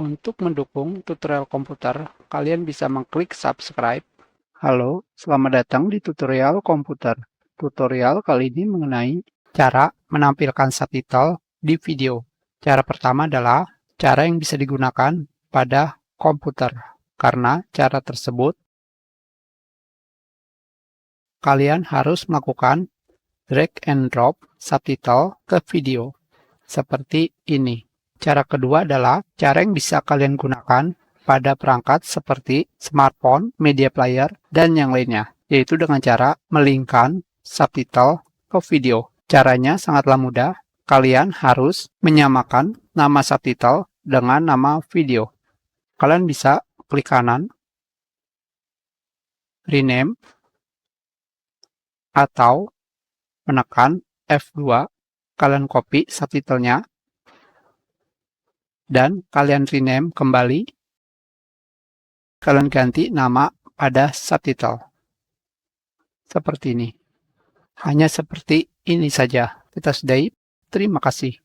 Untuk mendukung tutorial komputer, kalian bisa mengklik subscribe. Halo, selamat datang di tutorial komputer. Tutorial kali ini mengenai cara menampilkan subtitle di video. Cara pertama adalah cara yang bisa digunakan pada komputer. Karena cara tersebut, kalian harus melakukan drag and drop subtitle ke video. Seperti ini. Cara kedua adalah cara yang bisa kalian gunakan pada perangkat seperti smartphone, media player, dan yang lainnya, yaitu dengan cara melingkan subtitle ke video. Caranya sangatlah mudah. Kalian harus menyamakan nama subtitle dengan nama video. Kalian bisa klik kanan, rename, atau menekan F2, kalian copy subtitlenya, dan kalian rename kembali, kalian ganti nama pada subtitle. Seperti ini. Hanya seperti ini saja. Kita sudahi. Terima kasih.